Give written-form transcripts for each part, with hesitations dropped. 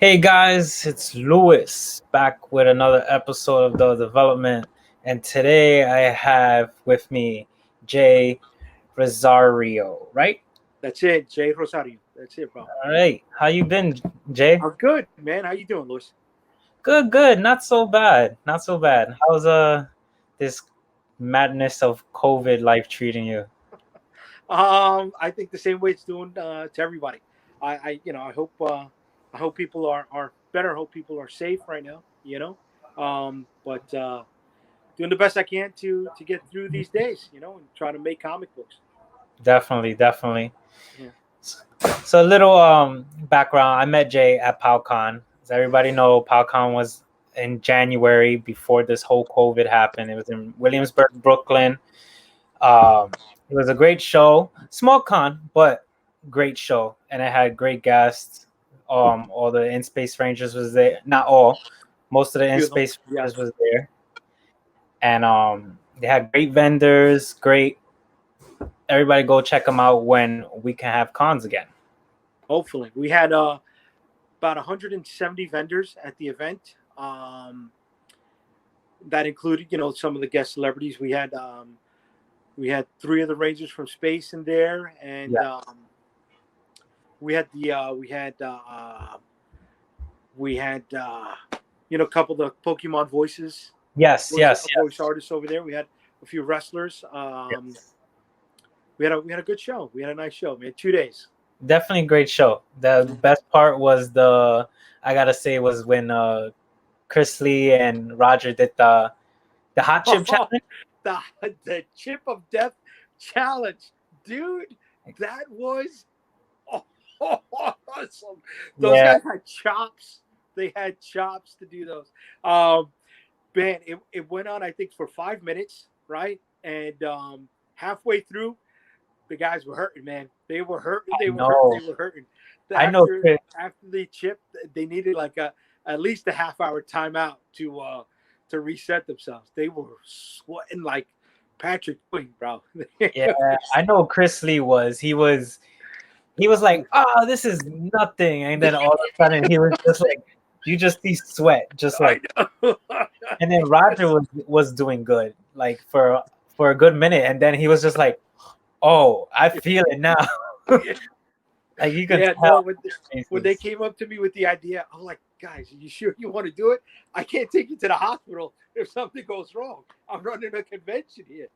Hey guys, it's Lewis back with another episode of The Development. And today I have with me Jay Rosario, right? That's it, JayDee Rosario. That's it, bro. All right. How you been, Jay? I'm good, man. How you doing, Louis? Good, good. Not so bad. Not so bad. How's this madness of COVID life treating you? I think the same way it's doing to everybody. I hope people are better. I hope people are safe right now. But doing the best I can to get through these days. And try to make comic books. Definitely, definitely. Yeah. So a little background. I met Jay at PowCon. As everybody know, PowCon was in January before this whole COVID happened. It was in Williamsburg, Brooklyn. It was a great show, small con, but great show, and it had great guests. All the In Space Rangers was there. Not all, most of the In Few of them. Space Yeah. Rangers was there, and they had great vendors. Great, everybody go check them out when we can have cons again. Hopefully, we had about 170 vendors at the event. That included, some of the guest celebrities. We had three of the Rangers from space in there, and Yeah. we had the we had a couple of the Pokemon Yes. Yes. voice artists over there. We had a few wrestlers. Yes. We had a good show. We had a nice show. We had 2 days. Definitely a great show. The best part was I gotta say was when Chris Lee and Roger did the hot chip Oh, challenge. the the chip of death challenge, dude. That was awesome. Those Yeah, guys had chops. They had chops to do those. Um, Man, it went on, I think, for 5 minutes, right? And halfway through, the guys were hurting, man. They were hurting. I They were hurting. know. They were hurting. I know, After Chris. after they chipped, they needed like at least a half-hour timeout to reset themselves. They were sweating like Patrick Ewing, bro. Yeah, I know. Chris Lee he was like, "Oh, this is nothing," and then all of a sudden he was just like, you just see sweat, just I like. know. And then Roger was doing good, like for a good minute, and then he was just like, "Oh, I feel it now." Like you can Yeah, no, tell. when they Faces. came up to me with the idea, I'm like, guys, are you sure you want to do it? I can't take you to the hospital if something goes wrong. I'm running a convention here.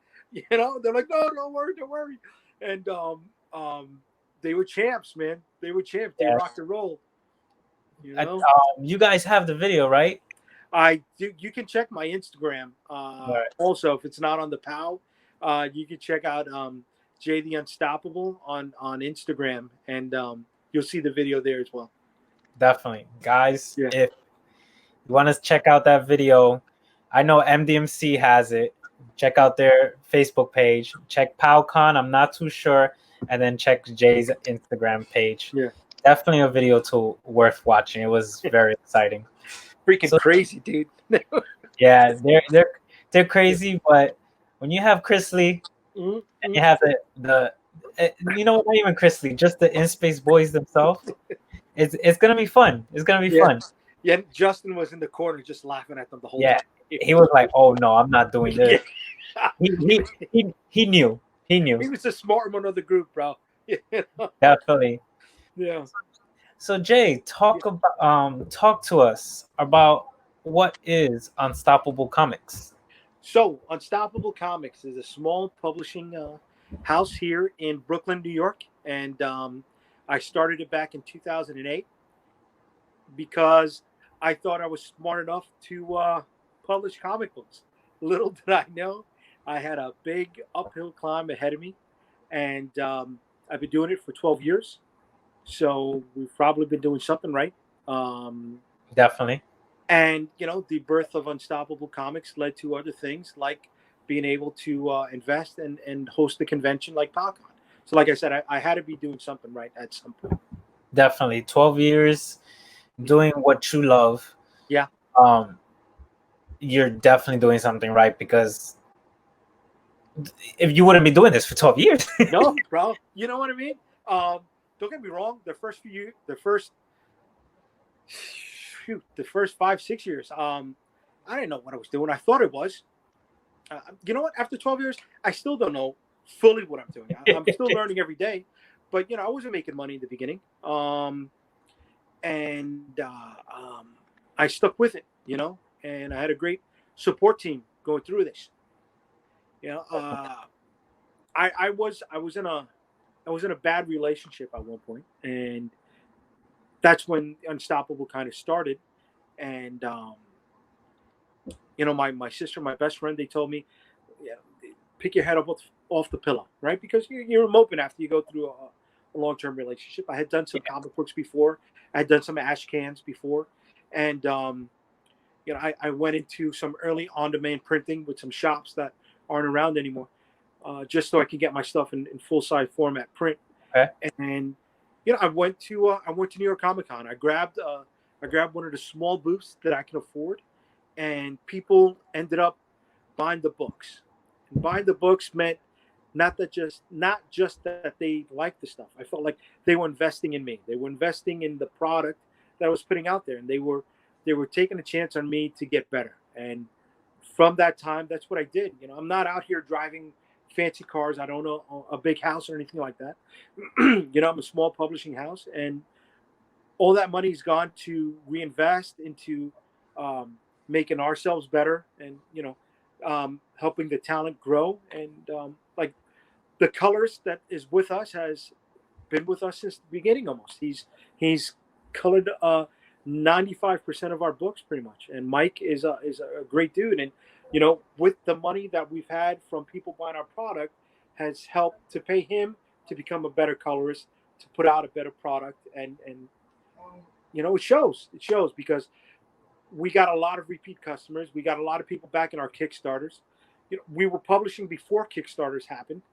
They're like, no, don't worry, don't worry. And they were champs, man. They were champs. They Yeah. rocked and roll. You know. You guys have the video, right? I do. You can check my Instagram. All right. Also, if it's not on the POW, you can check out Jay the Unstoppable on Instagram, and you'll see the video there as well. Definitely, guys. Yeah. If you want to check out that video, I know MDMC has it. Check out their Facebook page. Check PowCon. I'm not too sure, and then check Jay's Instagram page. Yeah. Definitely a video too worth watching. It was very exciting. Freaking So crazy, dude. yeah, they're crazy, but when you have Chris Lee and Mm-hmm. you have not even Chris Lee, just the In Space Boys themselves, it's gonna be fun. It's gonna be Yeah. fun. Yeah. Justin was in the corner just laughing at them the whole Yeah, time. he was like, "Oh no, I'm not doing this." Yeah. He knew. He knew. He was the smart one of the group, bro. Definitely. Yeah. So Jay, talk to us about what is Unstoppable Comics. So, Unstoppable Comics is a small publishing house here in Brooklyn, New York, and I started it back in 2008 because I thought I was smart enough to publish comic books. Little did I know, I had a big uphill climb ahead of me, and I've been doing it for 12 years. So we've probably been doing something right. Um, Definitely. and the birth of Unstoppable Comics led to other things like being able to invest and host the convention like PalCon. So, like I said, I had to be doing something right at some point. Definitely. 12 years doing what you love. Yeah. Um, you're definitely doing something right because if you wouldn't be doing this for 12 years. No, bro. You know what I mean? Don't get me wrong. The first shoot, the first 5, 6 years, I didn't know what I was doing. I thought it was. You know what? After 12 years, I still don't know fully what I'm doing. I'm still learning every day. But I wasn't making money in the beginning, and I stuck with it. And I had a great support team going through this. You know, I was in a bad relationship at one point, and that's when Unstoppable kind of started. And my sister, my best friend, they told me, yeah, pick your head up off the pillow, right? Because you're moping after you go through a long-term relationship. I had done some comic books before. I had done some ash cans before, and I went into some early on-demand printing with some shops that aren't around anymore, just so I could get my stuff in full-size format print. Okay. And I went to New York Comic Con. I grabbed one of the small booths that I can afford, and people ended up buying the books. And buying the books meant not just that they liked the stuff. I felt like they were investing in me. They were investing in the product that I was putting out there, and they were taking a chance on me to get better. And from that time, that's what I did. I'm not out here driving fancy cars. I don't own a big house or anything like that. I'm a small publishing house, and all that money's gone to reinvest into making ourselves better, and helping the talent grow. And like the colorist that is with us has been with us since the beginning almost. He's colored 95% of our books pretty much. And Mike is a great dude. And with the money that we've had from people buying our product, has helped to pay him to become a better colorist, to put out a better product. And it shows because we got a lot of repeat customers. We got a lot of people back in our Kickstarters. We were publishing before Kickstarters happened,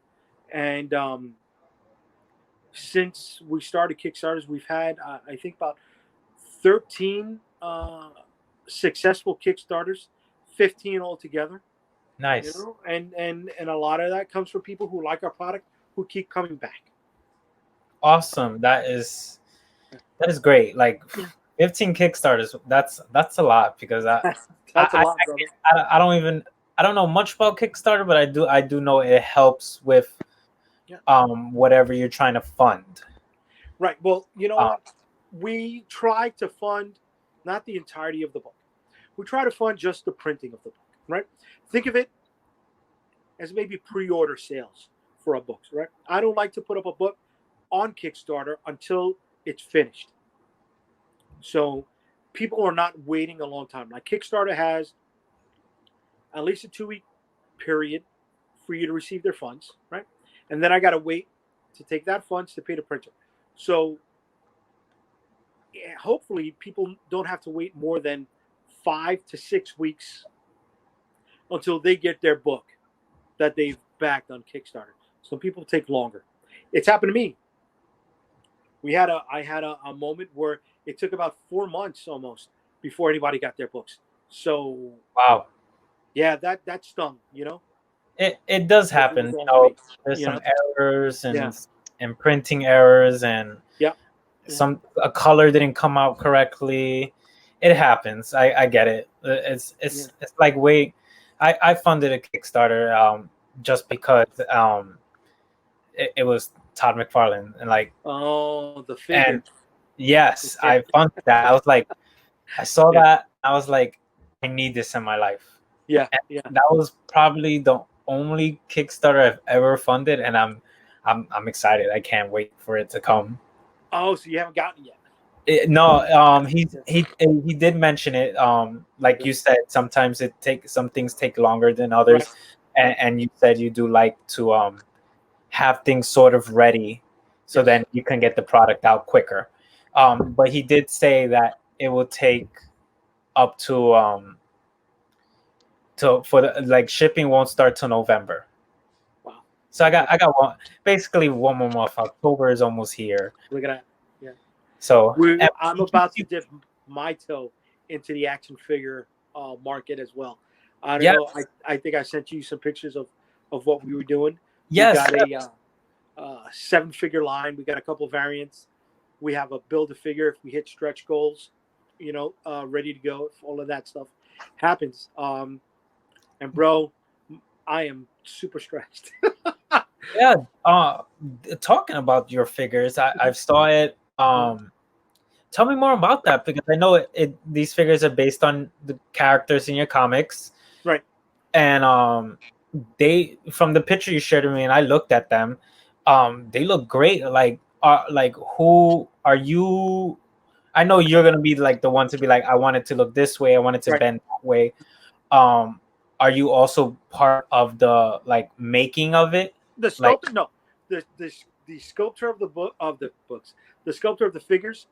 and since we started Kickstarters, we've had I think about 13 successful Kickstarters, 15 altogether. Nice. And a lot of that comes from people who like our product, who keep coming back. Awesome. That is great. Like 15 Kickstarters. That's a lot, because That's a lot, brother. I don't know much about Kickstarter, but I do know it helps with whatever you're trying to fund. Right. Well, you know what? We try to fund not the entirety of the book. We try to fund just the printing of the book, right? Think of it as maybe pre-order sales for our books, right? I don't like to put up a book on Kickstarter until it's finished. So people are not waiting a long time. Like Kickstarter has at least a 2-week period for you to receive their funds, right? And then I got to wait to take that funds to pay the printer. So hopefully people don't have to wait more than 5 to 6 weeks until they get their book that they've backed on Kickstarter. Some people take longer. It's happened to me. I had a moment where it took about 4 months almost before anybody got their books. So wow. Yeah, that stung, It does happen. There's some errors and printing errors, and a color didn't come out correctly. It happens. I get it. It's like I funded a Kickstarter just because it was Todd McFarlane, and like the figure. And yes, I funded that. I was like, I saw that. I was like, I need this in my life. Yeah. That was probably the only Kickstarter I've ever funded, and I'm excited. I can't wait for it to come. Oh, so you haven't gotten it yet? No, he did mention it. Like you said, sometimes some things take longer than others, right. and you said you do like to have things sort of ready, so then you can get the product out quicker. But he did say that it will take up to shipping won't start till November. Wow. So I got basically 1 more month. October is almost here. Look at that. Yeah. So I'm about to dip my toe into the action figure market as well. I don't know. I think I sent you some pictures of what we were doing. Yes. We got a 7-figure line. We got a couple of variants. We have a build a figure if we hit stretch goals. ready to go if all of that stuff happens. And bro, I am super stressed. Yeah. Talking about your figures, I've saw it. Tell me more about that, because I know these figures are based on the characters in your comics, Right. and they, from the picture you shared with me, and I looked at them, they look great. Like who are you? I know you're gonna be like the one to be like, I want it to look this way, I want it to Right. bend that way. Um, are you also part of the like making of it? The Like, sculptor, no, the sculptor of the books, the sculptor of the figures.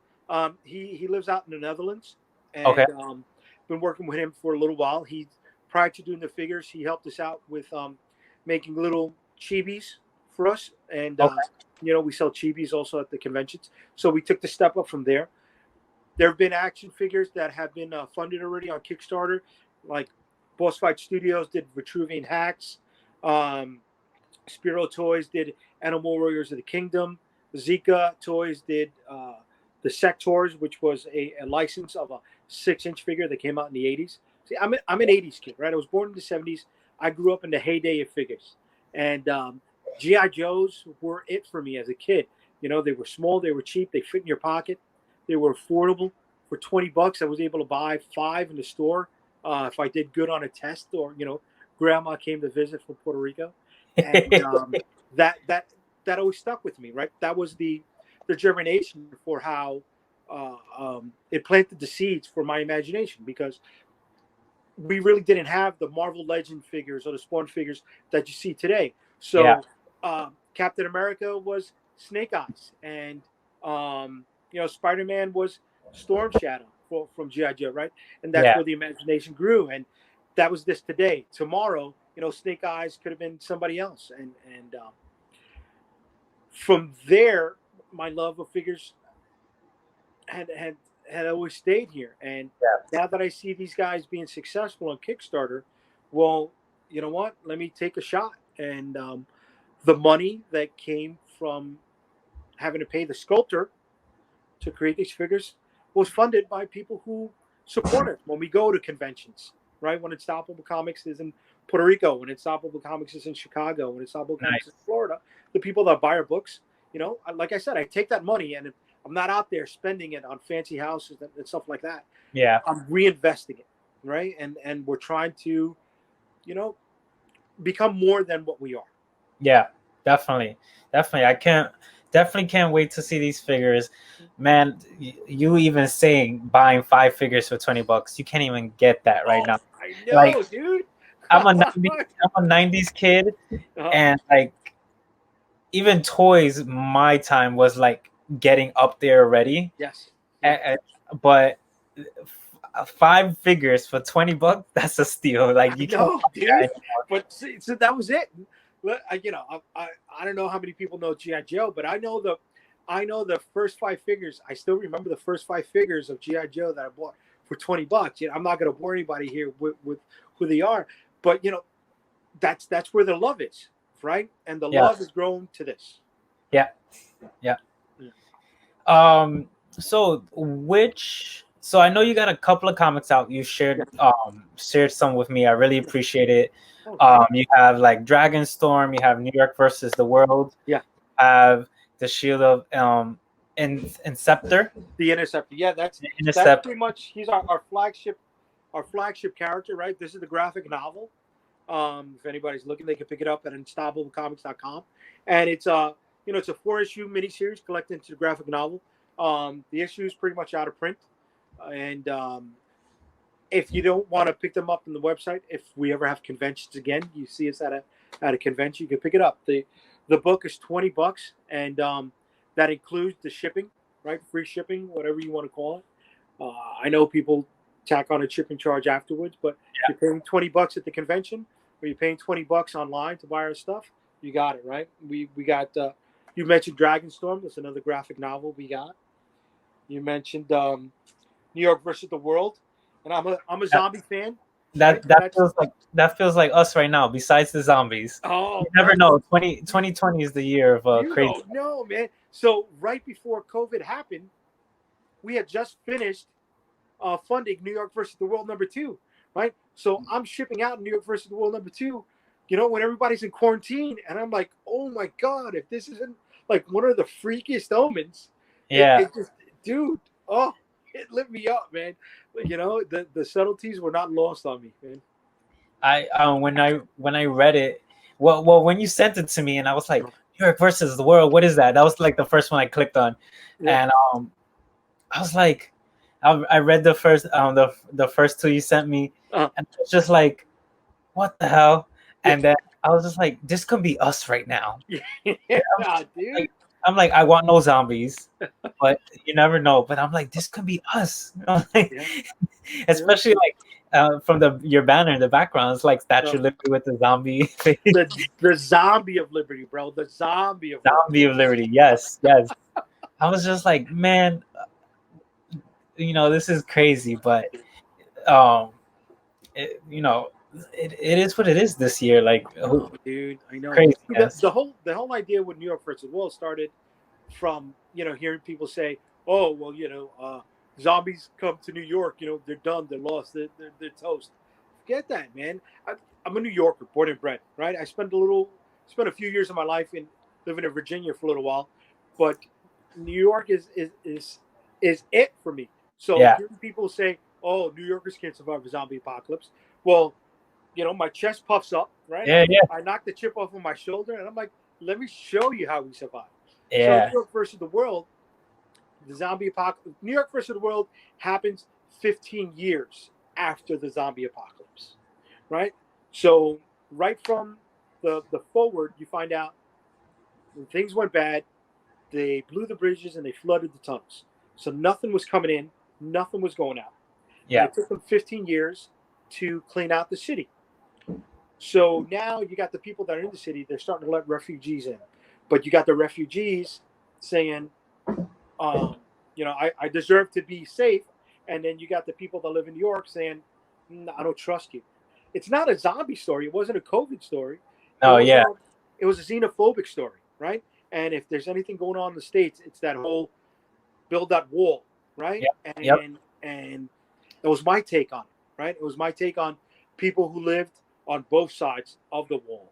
He lives out in the Netherlands, okay, and been working with him for a little while. He, prior to doing the figures, he helped us out with making little chibis for us, and okay, we sell chibis also at the conventions. So we took the step up from there. There have been action figures that have been funded already on Kickstarter, like Boss Fight Studios did Vitruvian Hacks. Spiro Toys did Animal Warriors of the Kingdom. Zika Toys did the Sectors, which was a license of a 6-inch figure that came out in the 80s. See, I'm an 80s kid, right? I was born in the 70s. I grew up in the heyday of figures. And G.I. Joes were it for me as a kid. They were small, they were cheap, they fit in your pocket, they were affordable. For $20, I was able to buy 5 in the store if I did good on a test, or grandma came to visit from Puerto Rico. And that always stuck with me, right? That was the germination for how it planted the seeds for my imagination, because we really didn't have the Marvel Legend figures or the Spawn figures that you see today. yeah, So Captain America was Snake Eyes, and Spider-Man was Storm Shadow from G.I. Joe, right? And that's yeah, where the imagination grew. And that was this today. Tomorrow, Snake Eyes could have been somebody else. And from there, my love of figures had always stayed here. And yeah, now that I see these guys being successful on Kickstarter, well, you know what? Let me take a shot. And the money that came from having to pay the sculptor to create these figures was funded by people who support us when we go to conventions, right? When Unstoppable Comics is in Puerto Rico, when Unstoppable Comics is in Chicago, when Unstoppable Comics is nice, in Florida, the people that buy our books, like I said, I take that money and I'm not out there spending it on fancy houses and stuff like that. yeah, I'm reinvesting it, right? And we're trying to, you know, become more than what we are. yeah, definitely, definitely. I definitely can't wait to see these figures, man. You even saying buying 5 figures for $20, you can't even get that right Oh, now. I Like, know, dude. I'm a 90s, I'm a 90s kid, Uh-huh. and like even toys, my time was like getting up there already. Yes. Yeah. But 5 figures for $20, that's a steal. Like, I you can't know, find that dude. anymore. But see, so that was it. I don't know how many people know GI Joe, but I know the first 5 figures. I still remember the first 5 figures of GI Joe that I bought for $20. I'm not going to bore anybody here with who they are, but that's where the love is, right? And the love has Yes. grown to this. Yeah. Yeah. Yeah. So I know you got a couple of comics out. You Yeah. shared some with me. I really Yeah. appreciate it. Oh, thank you. You have like Dragonstorm, you have New York versus the World, Yeah. have the Shield of Inceptor. The Interceptor. Yeah, that's Intercept. pretty much he's our flagship character, right? This is the graphic novel. If anybody's looking, they can pick it up at unstoppablecomics.com. And it's a 4-issue miniseries collected into the graphic novel. The issue is pretty much out of print, and if you don't want to pick them up on the website, if we ever have conventions again, you see us at a convention, you can pick it up. The book is $20, and that includes the shipping, right? Free shipping, whatever you want to call it. I know people tack on a shipping charge afterwards, but if you're paying $20 at the convention, or you're paying $20 online to buy our stuff, you got it, right? We got. You mentioned Dragonstorm. That's another graphic novel we got. You mentioned New York versus the World, and I'm a That, zombie fan, right? that So that that's feels like us right now. Besides the zombies, you oh, never bro, know. 2020 is the year of you crazy. don't know, man. So right before COVID happened, we had just finished funding New York versus the World #2, right? So I'm shipping out New York versus the World #2, when everybody's in quarantine, and I'm like, oh my god, if this isn't like one of the freakiest omens, Yeah. it just, dude, oh, it lit me up, man. The subtleties were not lost on me, man. When I read it, well, when you sent it to me, and I was like, New York versus the World, what is that? That was like the first one I clicked on, Yeah. and I was like, I read the first two you sent me, and it's just like, what the hell? And then I was just like, this could be us right now. Yeah, dude. I'm like, I want no zombies, but you never know. But I'm like, this could be us. Yeah. Especially like from your banner in the background, it's like Statue of Liberty with the zombie face. The zombie of liberty, bro. The zombie of Zombie of Liberty. Yes, yes. I was just like, man, this is crazy, but it, it is what it is this year. Like, Oh, dude, I know. crazy. The whole idea with New York versus the World started from hearing people say, "Oh, well, zombies come to New York. They're done. They're lost. They're toast." Forget that, man. I'm a New Yorker, born and bred, right? I spent a few years of my life living in Virginia for a little while, but New York is it for me. So hearing people say, "Oh, New Yorkers can't survive a zombie apocalypse," well, my chest puffs up, right? Yeah, yeah. I knocked the chip off of my shoulder, and I'm like, let me show you how we survive. Yeah. So New York versus the World, the zombie apocalypse. New York versus the World happens 15 years after the zombie apocalypse, right? So right from the forward, you find out when things went bad, they blew the bridges and they flooded the tunnels. So nothing was coming in, nothing was going out. Yeah. And it took them 15 years to clean out the city. So now you got the people that are in the city, they're starting to let refugees in. But you got the refugees saying, I deserve to be safe. And then you got the people that live in New York saying, I don't trust you. It's not a zombie story. It wasn't a COVID story. Oh, yeah. It was a xenophobic story, right? And if there's anything going on in the States, it's that whole build that wall, right? Yep. And it was my take on it, right? It was my take on people who lived on both sides of the wall.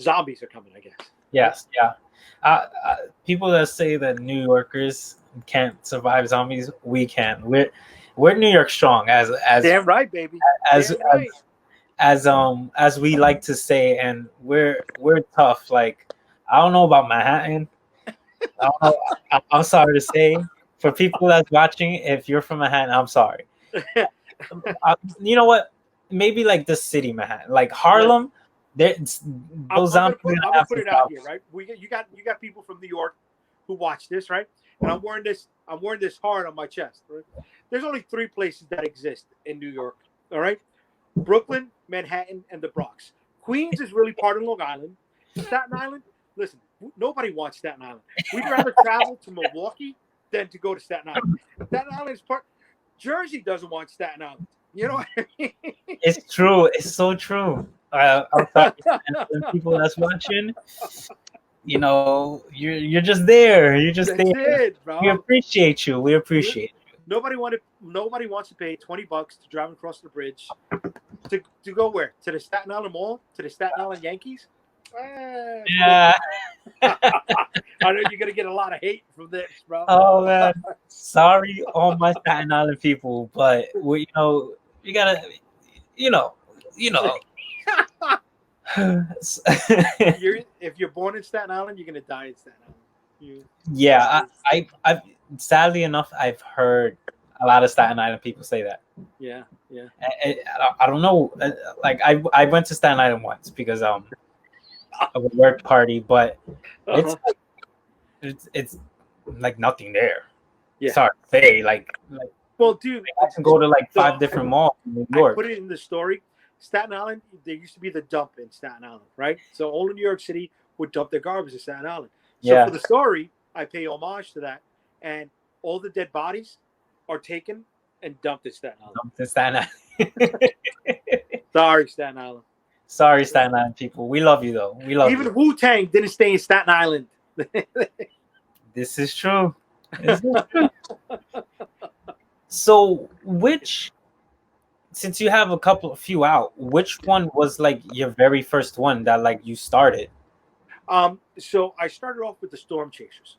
Zombies are coming, I guess. Yes, yeah. People that say that New Yorkers can't survive zombies, we can. We're New York strong, as damn right, baby. As we like to say, and we're tough. Like, I don't know about Manhattan. I don't know. I'm sorry to say, for people that's watching, if you're from Manhattan, I'm sorry. You know what? Maybe like the city, Manhattan, like Harlem. Those zombies. I'm gonna put it out here, right? You got people from New York who watch this, right? And I'm wearing this hard on my chest. Right? There's only 3 places that exist in New York. All right, Brooklyn, Manhattan, and the Bronx. Queens is really part of Long Island. Staten Island, listen, nobody wants Staten Island. We'd rather travel to Milwaukee than to go to Staten Island. Staten Island is part. Jersey doesn't want Staten Island. You know what I mean? It's true. It's so true. I'm sorry, people that's watching. You're just there. You're just That's there. it, bro. We appreciate you. We appreciate you. Nobody wants to pay $20 to drive across the bridge to go where? To the Staten Island Mall? To the Staten Island Yankees? Yeah. I know you're gonna get a lot of hate from this, bro. Oh man, sorry, all my Staten Island people, but you gotta, If you're born in Staten Island, you're gonna die in Staten Island. Yeah, I've sadly enough, I've heard a lot of Staten Island people say that. Yeah. I don't know. Like I went to Staten Island once because of a work party, but it's like nothing there. Yeah. Sorry to say, like well, dude, I can go to like 5 different malls in New York. I put it in the story. Staten Island, there used to be the dump in Staten Island, right? So all of New York City would dump their garbage in Staten Island. So for the story, I pay homage to that, and all the dead bodies are taken and dumped in Staten Island. Dumped in Staten Island. Sorry, Staten Island. Sorry, Staten Island people. We love you though. We love you. Even Wu-Tang didn't stay in Staten Island. This is true. This is true. So which, since you have a few out, which one was like your very first one that like you started? So I started off with the Storm Chasers.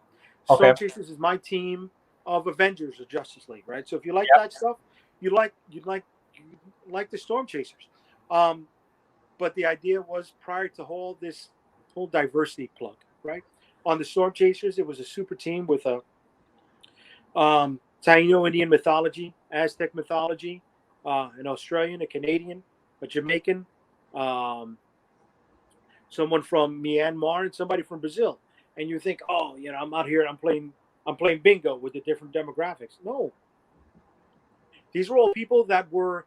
Okay. Storm Chasers is my team of Avengers or Justice League, right? So if you like Yep. that stuff, you like the Storm Chasers. Um, but the idea was prior to this whole diversity plug, right? On the Storm Chasers, it was a super team with a Taino Indian mythology, Aztec mythology, an Australian, a Canadian, a Jamaican, um, someone from Myanmar, and somebody from Brazil. And you think, oh, I'm out here, I'm playing bingo with the different demographics. No, these were all people that were,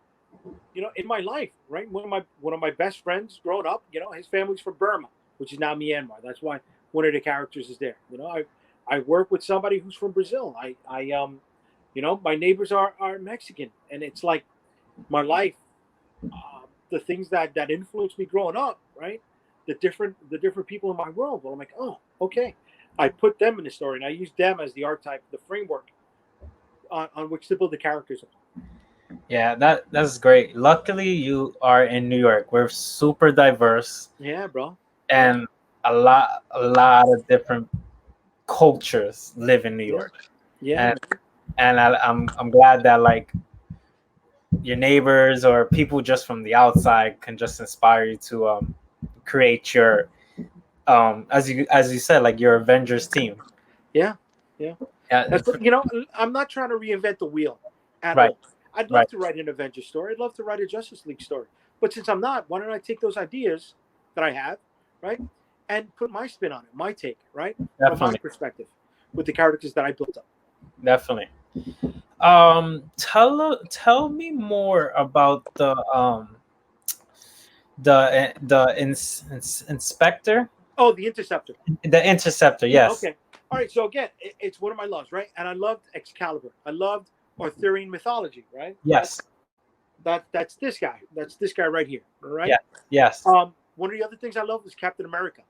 in my life, right? One of my best friends growing up, his family's from Burma, which is now Myanmar. That's why one of the characters is there. I work with somebody who's from Brazil. My neighbors are Mexican, and it's like my life, the things that influenced me growing up, right? The different people in my world. Well, I'm like, oh, okay. I put them in the story, and I use them as the archetype, the framework on which to build the characters. Yeah, that's great. Luckily, you are in New York. We're super diverse Yeah, bro. Yeah, and a lot of different cultures live in New yeah, York. yeah, And man. I'm glad that like your neighbors or people just from the outside can just inspire you to create your as you said, like your Avengers team. Yeah, yeah. Yeah, That's what I'm not trying to reinvent the wheel at right, all. I'd love right, to write an Avengers story. I'd love to write a Justice League story. But since I'm not, why don't I take those ideas that I have, right, and put my spin on it, my take, right, from my definitely, perspective, with the characters that I built up. definitely. Tell me more about the inspector, Oh, the Interceptor. the interceptor. Yes, Okay. All right. So again, it's one of my loves, right? And I loved Excalibur. I loved Arthurian mythology, right? yes, That's this guy. That's this guy right here. All right. yes, yes. One of the other things I love is Captain America.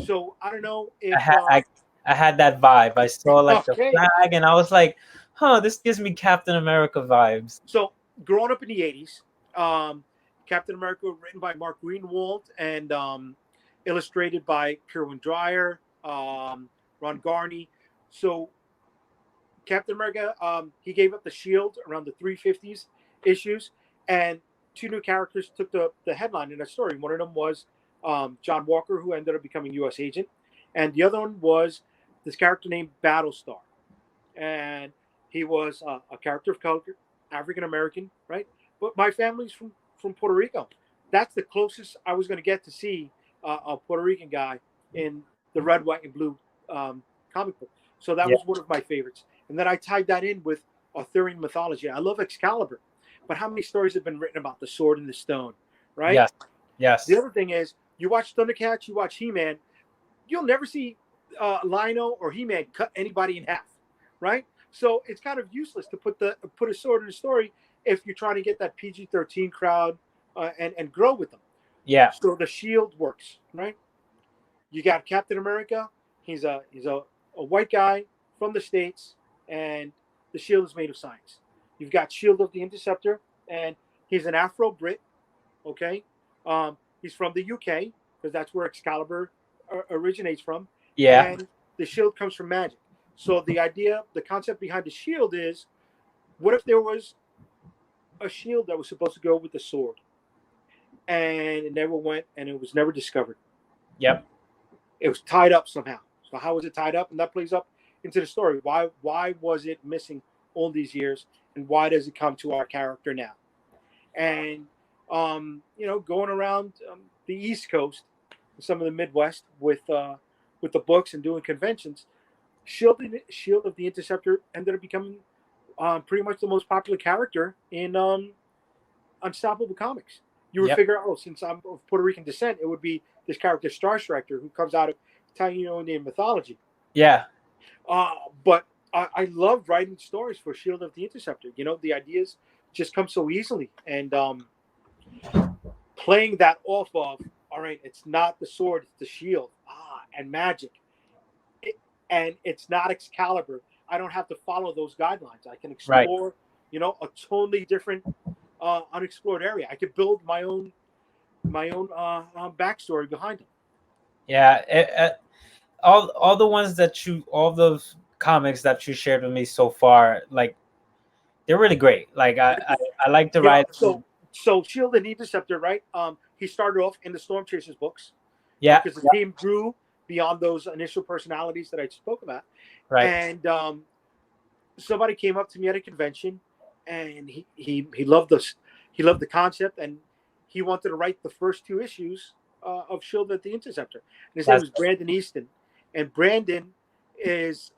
So I don't know I if had I had that vibe. I saw like the okay. flag, and I was like, "Huh, this gives me Captain America vibes." So growing up in the '80s, um, Captain America written by Mark Greenwald and illustrated by Kerwin Dreyer, Ron Garney. So Captain America, he gave up the shield around the 350s issues, and two new characters took the headline in that story. One of them was John Walker, who ended up becoming U.S. agent, and the other one was this character named Battlestar, and he was a character of color, African American, right? But my family's from Puerto Rico. That's the closest I was going to get to see a Puerto Rican guy in the red, white, and blue comic book. So that Yeah. was one of my favorites. And then I tied that in with Arthurian mythology. I love Excalibur, but how many stories have been written about the sword and the stone, right? Yes. The Yes. other thing is, you watch Thundercats, you watch He-Man, you'll never see Lino or He-Man cut anybody in half, right? So it's kind of useless to put a sword in a story if you're trying to get that PG-13 crowd and grow with them. Yeah. So the Shield works, right? You got Captain America. He's a white guy from the States, and the shield is made of science. You've got Shield of the Interceptor, and he's an Afro Brit. Okay, he's from the UK because that's where Excalibur originates from, Yeah. and the shield comes from magic. So the concept behind the shield is, what if there was a shield that was supposed to go with the sword, and it never went, and it was never discovered. Yep. It was tied up somehow. So how was it tied up? And that plays up into the story. Why was it missing all these years, and why does it come to our character now? And going around the East Coast, some of the Midwest with the books and doing conventions, Shield of the Interceptor ended up becoming pretty much the most popular character in Unstoppable Comics. You would Yep. figure, oh, since I'm of Puerto Rican descent, it would be this character Star Striker who comes out of Taino Indian mythology. Yeah. Uh, but I love writing stories for Shield of the Interceptor. The ideas just come so easily, and playing that off of, all right, it's not the sword, it's the shield, and magic, and it's not Excalibur, I don't have to follow those guidelines. I can Right. explore, a totally different, unexplored area. I could build my own backstory behind them. Yeah. All the ones all those comics that you shared with me so far, like they're really great. Like I like the Yeah. ride. So Shield and Interceptor, right? He started off in the Storm Chasers books, Yeah. because the team grew beyond those initial personalities that I spoke about, Right. and somebody came up to me at a convention, and he loved this. He loved the concept, and he wanted to write the first two issues of Shield at the Interceptor. And his name That's was Brandon Easton, and Brandon is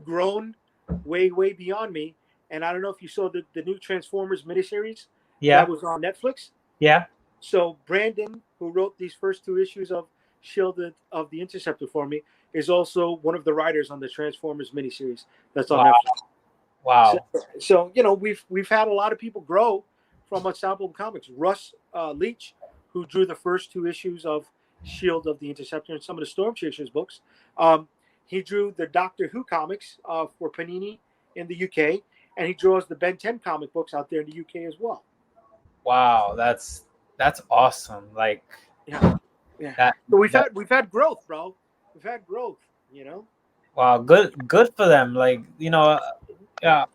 grown way beyond me. And I don't know if you saw the new Transformers miniseries that yeah. was on Netflix. Yeah. So Brandon, who wrote these first two issues of Shield of the Interceptor for me, is also one of the writers on the Transformers miniseries that's on Wow. Netflix. So, Wow. we've had a lot of people grow from Unstoppable Comics. Russ Leach, who drew the first two issues of Shield of the Interceptor and some of the Storm Chasers books, he drew the Doctor Who comics for Panini in the UK, and he draws the Ben 10 comic books out there in the UK as well. Wow. That's awesome. Like Yeah, yeah. that So we've that had we've had growth, bro. We've had growth. You know. wow, good for them. Like, yeah,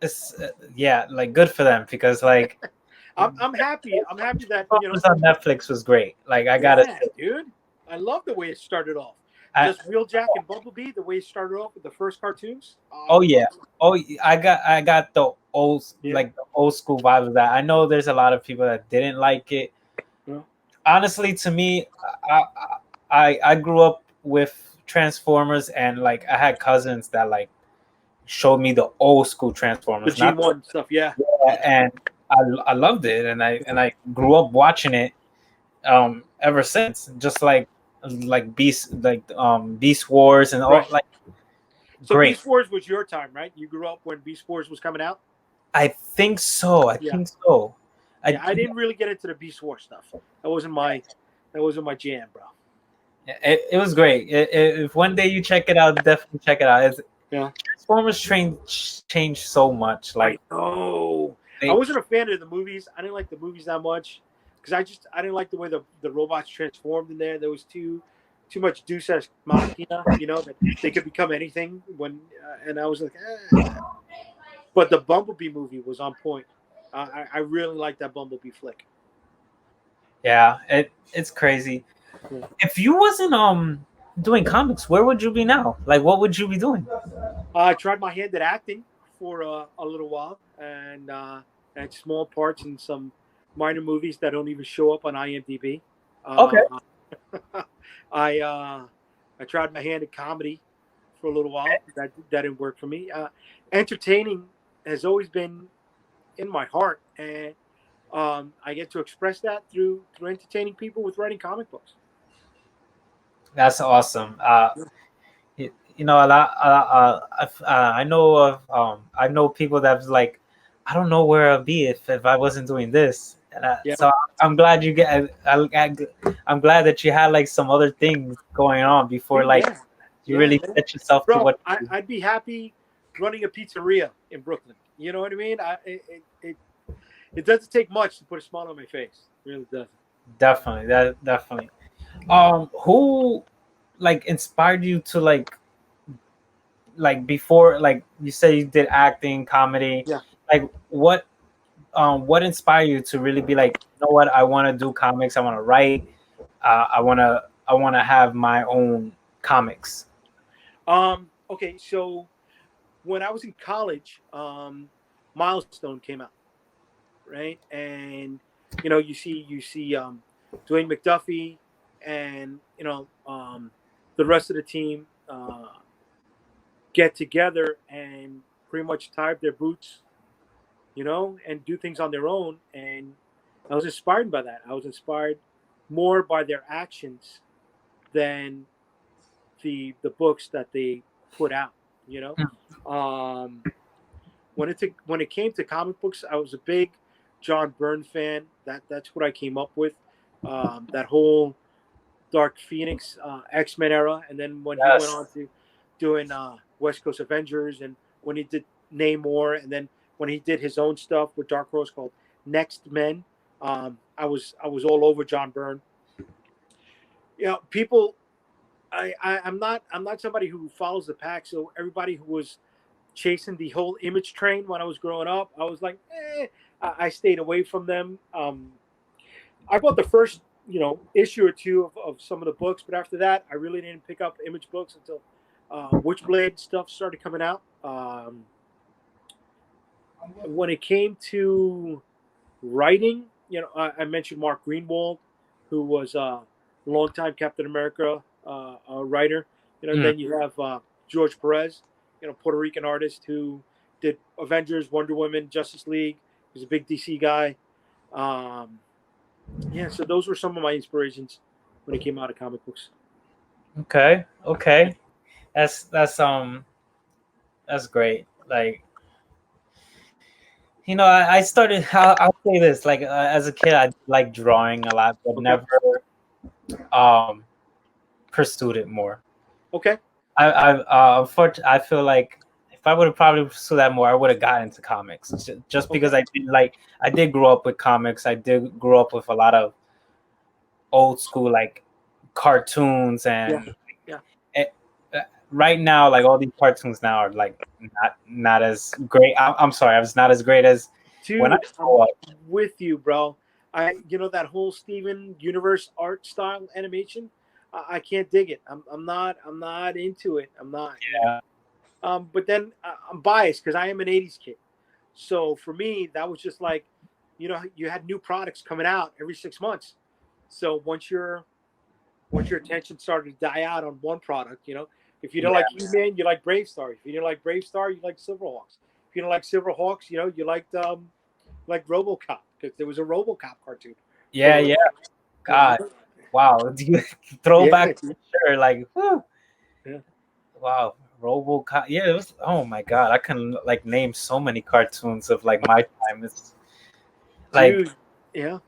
it's yeah, like good for them because like I'm happy. I'm happy that Transformers on Netflix was great. Like I gotta Yeah, say, dude. I love the way it started off. I Just Wheeljack and Bumblebee, the way it started off with the first cartoons. I oh love yeah. it. Oh, I got the Yeah. the old school vibe of that. I know there's a lot of people that didn't like it. Yeah. Honestly, to me, I I grew up with Transformers, and like I had cousins that like showed me the old school The Transformers, not G1 stuff. Yeah. Yeah. and I loved it, and I grew up watching it ever since. Just like Beast Wars and all Right. like So great. Beast Wars was your time, right? You grew up when Beast Wars was coming out. I think so. I Yeah. think so. Yeah. I didn't really get into the Beast Wars stuff. That wasn't my jam, bro. it was great. If one day you check it out, definitely check it out. Yeah. Transformers changed so much. I Like know. I they wasn't a fan of the movies. I didn't like the movies that much because I didn't like the way the robots transformed in there. There was too much Deus Ex Machina. That they could become anything and I was like, But the Bumblebee movie was on point. I really liked that Bumblebee flick. yeah, it's crazy. Yeah. If you wasn't doing comics, where would you be now? Like what would you be doing? I tried my hand at acting for a little while, and had small parts in some minor movies that don't even show up on IMDb. Okay. Uh, I tried my hand at comedy for a little while. That didn't work for me. Entertaining has always been in my heart, and I get to express that through entertaining people with writing comic books. That's awesome. A lot. I know people that's like, I don't know where I'd be if I wasn't doing this. And Yeah, so I'm glad you get. I'm glad that you had like some other things going on before dude. like Yeah, you yeah, really man. set yourself to Bro, what. I'd be happy running a pizzeria in Brooklyn. You know what I mean? It doesn't take much to put a smile on my face. It really doesn't. Definitely, that definitely. Who like inspired you to like before, like you say you did acting, comedy, Yeah. like what inspired you to really be like, you know what, I want to do comics, I want to write, I want to have my own comics. Okay, so when I was in college, Milestone came out, right? And you see Dwayne McDuffie and the rest of the team get together and pretty much tie up their boots, and do things on their own. And I was inspired by that. I was inspired more by their actions than the books that they put out. You know, when it came to comic books, I was a big John Byrne fan. That's what I came up with. That whole Dark Phoenix X-Men era, and then when he went Yes. on to doing West Coast Avengers, and when he did Namor, and then when he did his own stuff with Dark Horse called Next Men. I was all over John Byrne. You know, people. I'm not somebody who follows the pack. So everybody who was chasing the whole image train when I was growing up, I was like, I stayed away from them. I bought the first, issue or two of some of the books, but after that, I really didn't pick up image books until Witchblade stuff started coming out. When it came to writing, I mentioned Mark Greenwald, who was a longtime Captain America writer. Then you have George Perez, Puerto Rican artist who did Avengers, Wonder Woman, Justice League. He's a big DC guy. So those were some of my inspirations when it came out of comic books. Okay. That's great. Like, I started. I'll say this. Like, as a kid, I like drawing a lot, but never pursued it more. Okay. Unfortunately, I feel like if I would have probably pursued that more, I would have gotten into comics. Just because I did grow up with comics. I did grow up with a lot of old school like cartoons, and right now, like all these cartoons now are like not as great. I'm sorry, I was not as great as when I grew up. With you, bro. That whole Steven Universe art style animation. I can't dig it. I'm not into it. I'm not. Yeah. But then I'm biased because I am an '80s kid. So for me, that was just like, you had new products coming out every 6 months. So once your attention started to die out on one product, if you don't like He-Man, you like Brave Star. If you didn't like Brave Star, you like Silverhawks. If you don't like Silverhawks, you liked RoboCop because there was a RoboCop cartoon. Yeah. God. Wow. Throwback sure. Like, whew. Yeah. Wow. RoboCop. Yeah, it was. Oh my God, I can like name so many cartoons of like my time. It's like, dude, yeah.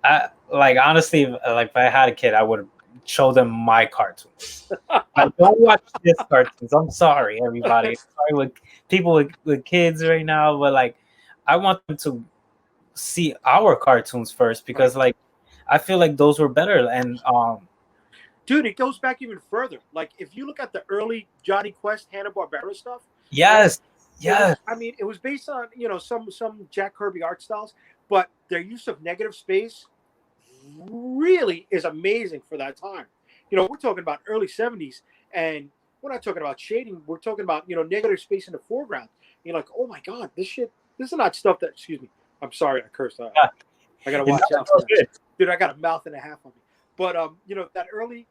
I like honestly, like if I had a kid, I would show them my cartoons. Like, don't watch this cartoons. I'm sorry, everybody. Sorry with people with kids right now, but like, I want them to see our cartoons first because like I feel like those were better. And dude, it goes back even further. Like if you look at the early Johnny Quest, Hanna-Barbera stuff. Yes. It was based on some Jack Kirby art styles, but their use of negative space really is amazing for that time. We're talking about early '70s, and we're not talking about shading. We're talking about negative space in the foreground. You're like, oh my God, this is not stuff that. Excuse me, I'm sorry, I cursed. I gotta watch out for that. Dude, I got a mouth and a half on me. But that early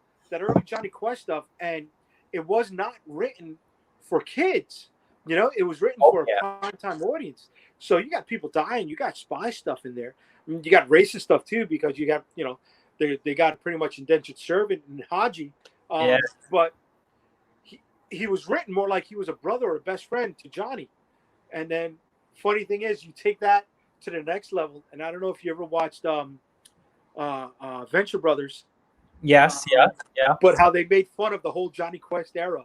Johnny Quest stuff, and it was not written for kids. It was written for a prime-time audience. So you got people dying. You got spy stuff in there. I mean, you got racist stuff too because you got they got pretty much indentured servant and Haji. But he was written more like he was a brother or a best friend to Johnny. And then funny thing is, you take that to the next level. And I don't know if you ever watched Venture Brothers. Yes, yeah. But how they made fun of the whole Johnny Quest era.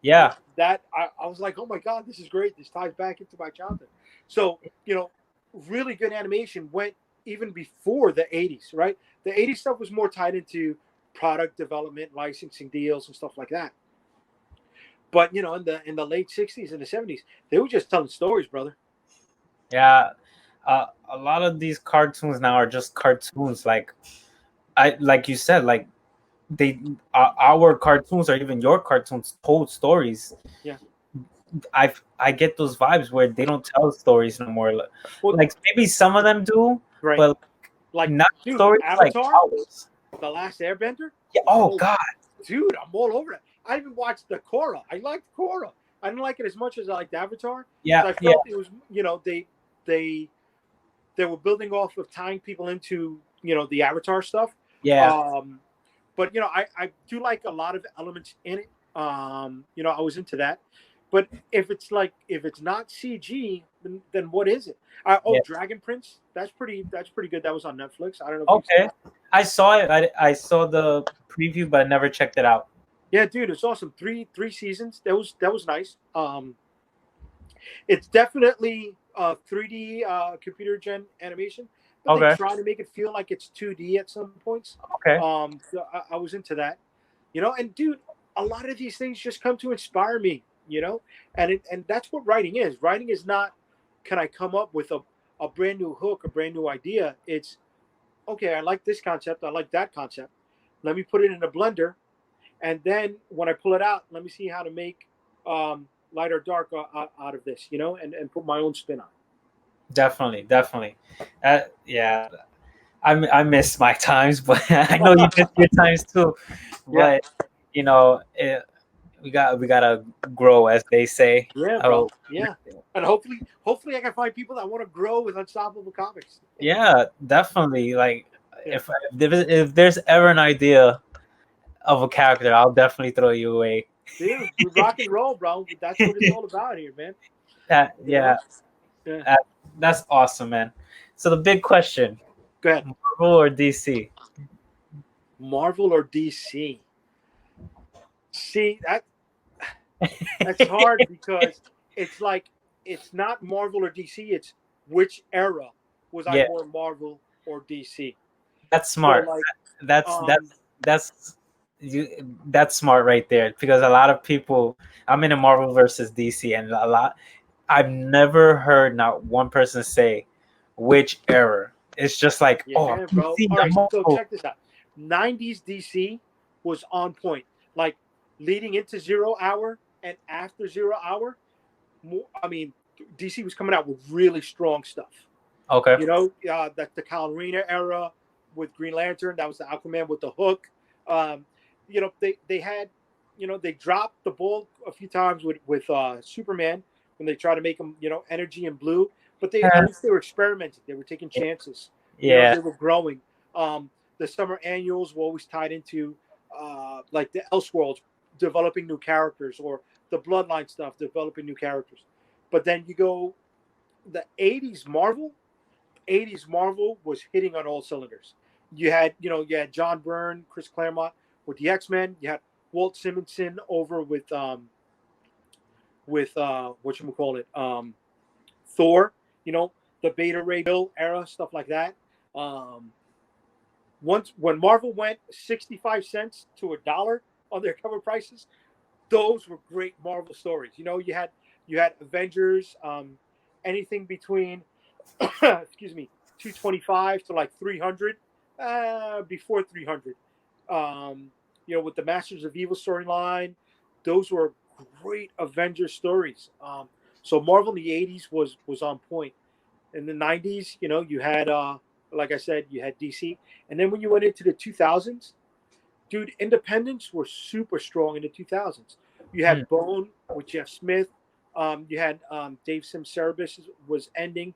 Yeah. That I was like, oh my God, this is great. This ties back into my childhood. So, really good animation went even before the 80s, right? The 80s stuff was more tied into product development, licensing deals and stuff like that. But, in the late 60s and the 70s, they were just telling stories, brother. Yeah. A lot of these cartoons now are just cartoons. Like you said, like our cartoons or even your cartoons told stories. Yeah. I get those vibes where they don't tell stories no more. Well, like maybe some of them do, right. But like not stories Avatar, like ours. The Last Airbender. Yeah. Oh God, dude, I'm all over it. I even watched the Korra. I liked Korra. I didn't like it as much as I liked Avatar. Yeah. I felt it was they were building off of tying people into the Avatar stuff. Yeah. But I do like a lot of elements in it. I was into that. But if it's not CG, then what is it? Dragon Prince. That's pretty good. That was on Netflix. I don't know. Okay, I saw it. I saw the preview, but I never checked it out. Yeah, dude, it's awesome. Three seasons. That was nice. It's definitely 3D computer gen animation, but they Okay. try to make it feel like it's 2D at some points. Okay. So I was into that, And dude, a lot of these things just come to inspire me, and that's what writing is. Writing is not, can I come up with a brand new hook, a brand new idea? It's okay. I like this concept. I like that concept. Let me put it in a blender, and then when I pull it out, let me see how to make light or dark out of this, and put my own spin on it. Definitely, definitely. Yeah, I miss my times, but I know you miss your times too. Yeah, But we gotta grow, as they say. yeah, bro. Oh, Yeah, and hopefully I can find people that want to grow with Unstoppable Comics. yeah, definitely. Like Yeah, if there's ever an idea of a character, I'll definitely throw you away. dude, we rock and roll, bro. That's what it's all about here, man. That You know? yeah, Yeah. that, that's awesome, man. So the big question: Go ahead. Marvel or DC? Marvel or DC? See, that's hard because it's like it's not Marvel or DC. It's which era was I Yeah, more Marvel or DC? that's So smart. like, That's um, that's that's you. That's smart right there because a lot of people. I'm in a Marvel versus DC, and a lot. I've never heard not one person say which era. It's just like, oh, yeah, bro. DC, All I'm right, so Marvel. check this out. 90s DC was on point. Like leading into Zero Hour and after Zero Hour, I mean, DC was coming out with really strong stuff. Okay. That the Kyle Rayner era with Green Lantern. That was the Aquaman with the hook. Um, they had, they dropped the ball a few times with Superman when they tried to make him, energy and blue. But they at least they were experimenting. They were taking chances. Yeah. They were growing. The summer annuals were always tied into like the Elseworlds, developing new characters, or the Bloodline stuff, developing new characters. But then you go the '80s Marvel was hitting on all cylinders. You had John Byrne, Chris Claremont with the X-Men. You had Walt Simonson over with what you call it, Thor. The Beta Ray Bill era, stuff like that. Um, Once when Marvel went 65 cents to $1 on their cover prices, those were great Marvel stories. You had Avengers, anything between excuse me, 225 to like 300, before 300. With the Masters of Evil storyline, those were great Avengers stories. So Marvel in the '80s was on point. In the '90s, you had, like I said, you had DC, and then when you went into the 2000s, dude, independents were super strong in the 2000s. You Hmm. had Bone with Jeff Smith. You had Dave Sim Cerebus was ending.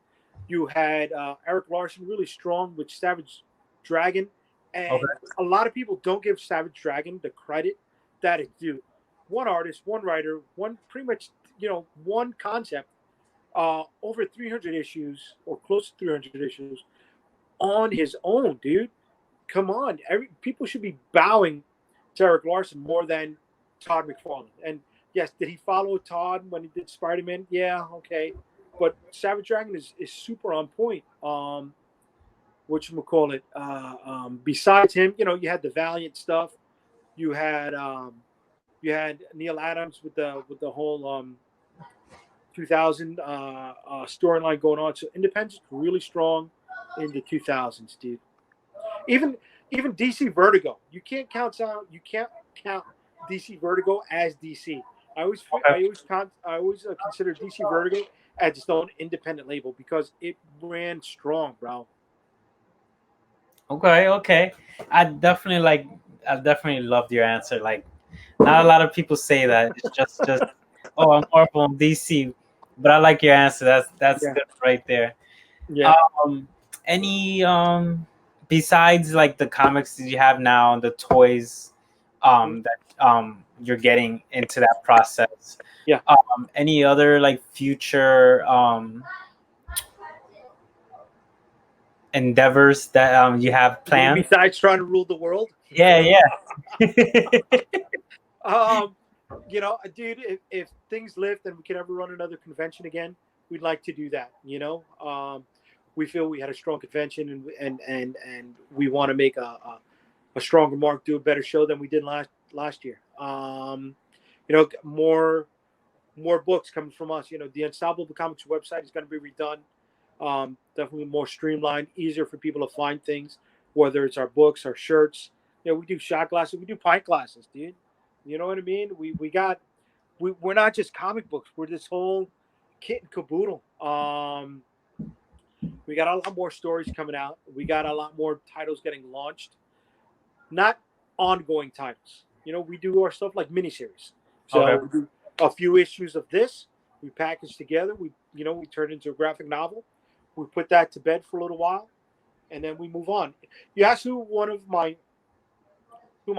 You had Eric Larson really strong with Savage Dragon. And Okay. a lot of people don't give Savage Dragon the credit that it's due. One artist, one writer, one pretty much, one concept, over 300 issues or close to 300 issues on his own, dude. Come on, people should be bowing to Eric Larson more than Todd McFarlane. And yes, did he follow Todd when he did Spider-Man? Yeah, okay. But Savage Dragon is super on point. What you call it? Besides him, you had the Valiant stuff. You had Neil Adams with the whole 2000 storyline going on. So Independence really strong in the 2000s, dude. Even even DC Vertigo, you can't count DC Vertigo as DC. Okay. I always consider DC Vertigo as its own independent label because it ran strong, bro. Okay. Okay. I definitely like. I definitely loved your answer. Like, not a lot of people say that. It's just. Oh, I'm Marvel, I'm DC, but I like your answer. That's Yeah, good right there. yeah. Um, any besides like the comics that you have now, the toys, Mm, that you're getting into that process. yeah. Any other like future endeavors that you have You mean planned? besides trying to rule the world? Yeah, yeah. Um, dude, if things lift and we can ever run another convention again, we'd like to do that. We feel we had a strong convention, and we want to make a stronger mark, do a better show than we did last year. More books coming from us. The Unstoppable Comics website is going to be redone. Definitely more streamlined, easier for people to find things, whether it's our books, our shirts. We do shot glasses, we do pint glasses, dude. You know what I mean? We're not just comic books. We're this whole kit and caboodle. We got a lot more stories coming out. We got a lot more titles getting launched. Not ongoing titles. We do our stuff like miniseries. So Okay. we do a few issues of this. We package together. We turn it into a graphic novel. We put that to bed for a little while, and then we move on. You asked who my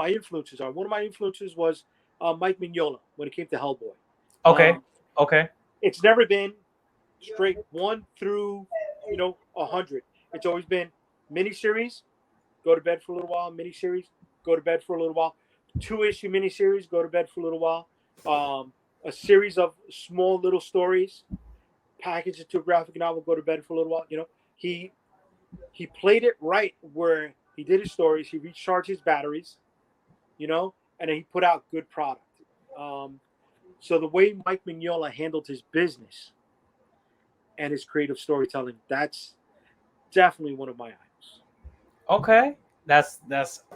influences are. One of my influences was Mike Mignola when it came to Hellboy. Okay. Okay. It's never been straight 1 through 100. It's always been miniseries, go to bed for a little while. Miniseries, go to bed for a little while. 2-issue miniseries, go to bed for a little while. A series of small little stories, package it to a graphic novel, go to bed for a little while. He played it right where he did his stories, he recharged his batteries, and then he put out good product. So the way Mike Mignola handled his business and his creative storytelling, that's definitely one of my idols. Okay. That's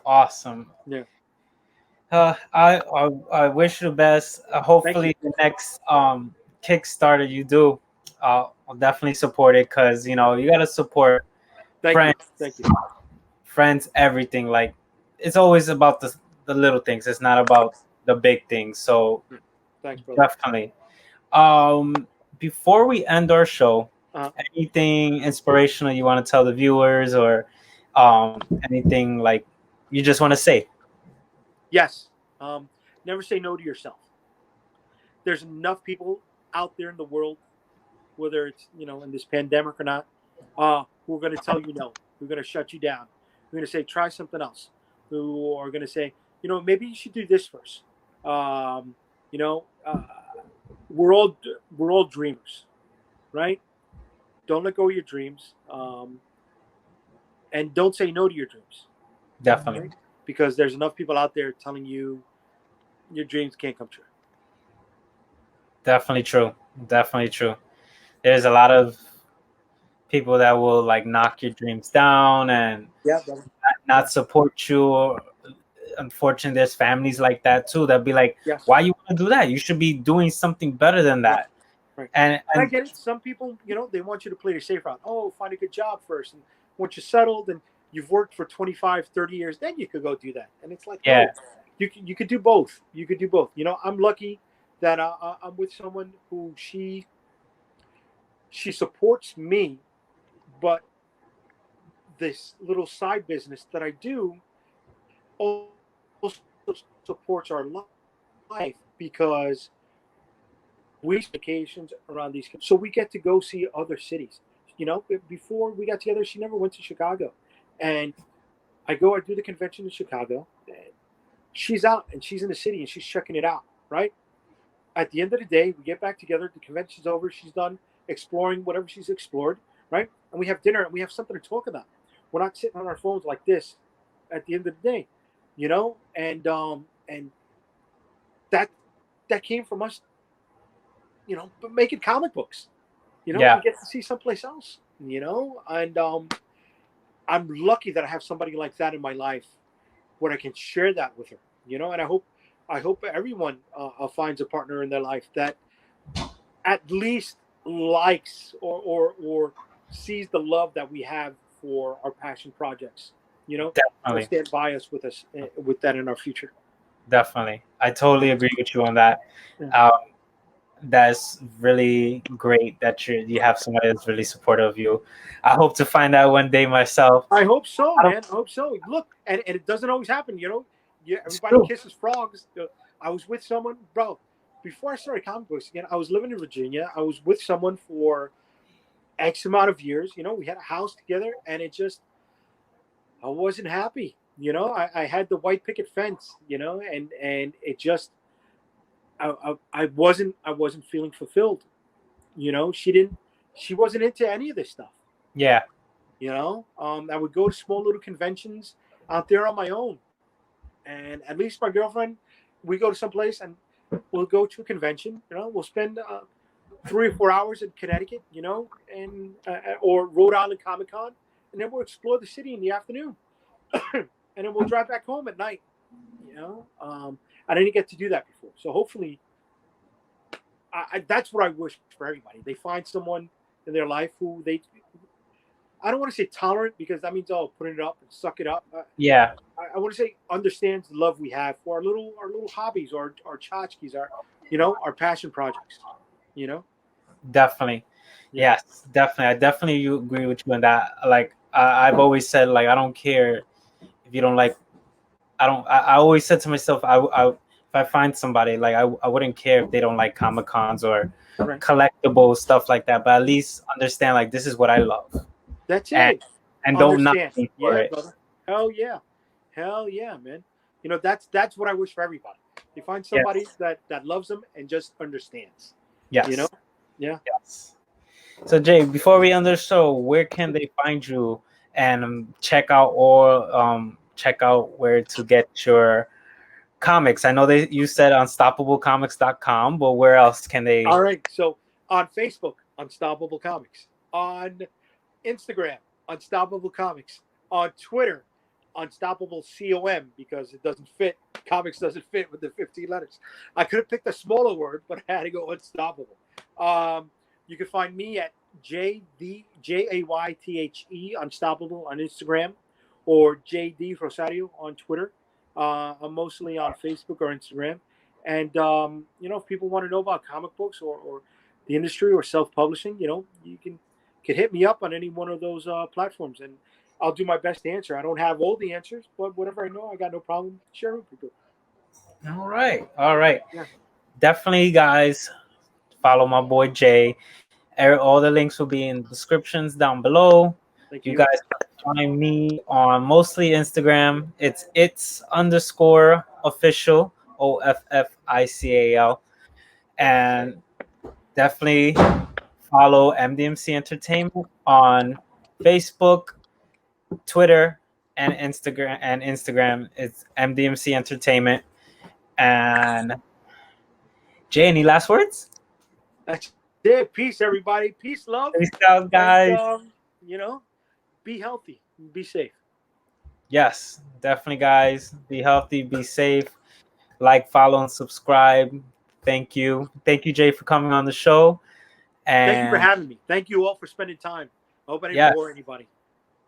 awesome. Yeah. I wish you the best. Thank you. Hopefully, the next Kickstarter you do, I'll definitely support it because you gotta support Thank you. friends, Thank you. friends, everything. Like it's always about the little things. It's not about the big things. So Thanks, brother. definitely. Um, Before we end our show, Uh, anything inspirational you want to tell the viewers, or anything like you just want to say? yes. Never say no to yourself. There's enough people out there in the world, whether it's in this pandemic or not, who are going to tell you no, who are going to shut you down, who are going to say try something else, who are going to say maybe you should do this first. Um, you know, uh, we're all dreamers, right? Don't let go of your dreams, and don't say no to your dreams, Definitely. right? Because there's enough people out there telling you your dreams can't come true. Definitely true. Definitely true. There's a lot of people that will like knock your dreams down and Yeah, brother. not support you. Unfortunately, there's families like that too that be like, Yes. "Why you want to do that? You should be doing something better than Right. that." Right. And And I get it. Some people, they want you to play the safe route. Oh, find a good job first. And once you're settled and you've worked for 25, 30 years, then you could go do that. And it's like, yeah, no, you could do both. You could do both. I'm lucky that I'm with someone who she supports me, but this little side business that I do also supports our life because we vacations around these, so we get to go see other cities. Before we got together, she never went to Chicago, and I do the convention in Chicago. And she's out and she's in the city and she's checking it out. Right at the end of the day, we get back together. The convention's over. She's done exploring whatever she's explored. Right, and we have dinner and we have something to talk about. We're not sitting on our phones like this at the end of the day, and that came from us, but making comic books. yeah, We get to see someplace else, and I'm lucky that I have somebody like that in my life where I can share that with her, and I hope everyone finds a partner in their life that at least likes or sees the love that we have for our passion projects, will definitely, stand by us with that in our future. definitely. I totally agree with you on that. Yeah. Um, that's really great that you have somebody that's really supportive of you. I hope to find out one day myself. I hope so, I don't. man. I hope so. Look, and it doesn't always happen, Yeah, It's everybody true. kisses frogs. I was with someone, bro. Before I started comic books again, I was living in Virginia. I was with someone for X amount of years. We had a house together, and I wasn't happy. I had the white picket fence, and it just I wasn't feeling fulfilled. She wasn't into any of this stuff. Yeah. I would go to small little conventions out there on my own, and at least my girlfriend, we go to some place and we'll go to a convention. We'll spend 3 or 4 hours in Connecticut, and or Rhode Island Comic Con, and then we'll explore the city in the afternoon, and then we'll drive back home at night. I didn't get to do that before, so hopefully, that's what I wish for everybody. They find someone in their life who I don't want to say tolerant, because that means putting it up and suck it up. Yeah. I want to say understands the love we have for our little hobbies, our tchotchkes, our passion projects. Definitely. Yeah. Yes, definitely. I definitely agree with you on that. Like I've always said, like I don't care if you don't like. I always said to myself, if I find somebody, like I wouldn't care if they don't like Comic Cons or Right. collectible stuff like that, but at least understand like this is what I love. That's and, it. and don't knock me for Yeah, it. brother. Hell yeah, man. That's what I wish for everybody. They find somebody that loves them and just understands. Yes. Yeah. Yes. So Jay, before we end the show, where can they find you and check out where to get your comics? I know you said unstoppablecomics.com, but where else can they? All right. So on Facebook, Unstoppable Comics. On Instagram, Unstoppable Comics. On Twitter, Unstoppable COM, because it doesn't fit. Comics doesn't fit with the 15 letters. I could have picked a smaller word, but I had to go Unstoppable. You can find me at JayDee Unstoppable on Instagram, or JayDee Rosario on Twitter. I'm mostly on Facebook or Instagram. And if people want to know about comic books or the industry or self-publishing, you can hit me up on any one of those platforms, and I'll do my best to answer. I don't have all the answers, but whatever I know, I got no problem sharing with people. All right. Yeah. Definitely, guys, follow my boy Jay. All the links will be in the descriptions down below. Thank You guys can find me on mostly Instagram. It's _ official, OFFICAL, and definitely follow MDMC Entertainment on Facebook, Twitter, and Instagram. It's MDMC Entertainment. And Jay, any last words? That's it. Peace, everybody. Peace, love. Peace out, guys. And, be healthy, be safe. Yes, definitely, guys. Be healthy, be safe. Like, follow, and subscribe. Thank you, Jay, for coming on the show. And thank you for having me. Thank you all for spending time. I hope I didn't bore anybody.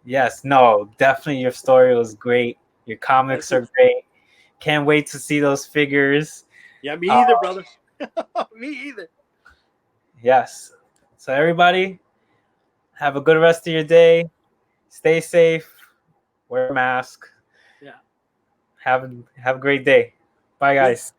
Yes, no, definitely. Your story was great. Your comics are great. Can't wait to see those figures. Yeah, me either, brother. Me either. Yes. So everybody, have a good rest of your day. Stay safe. Wear a mask. Yeah. Have a great day. Bye, guys.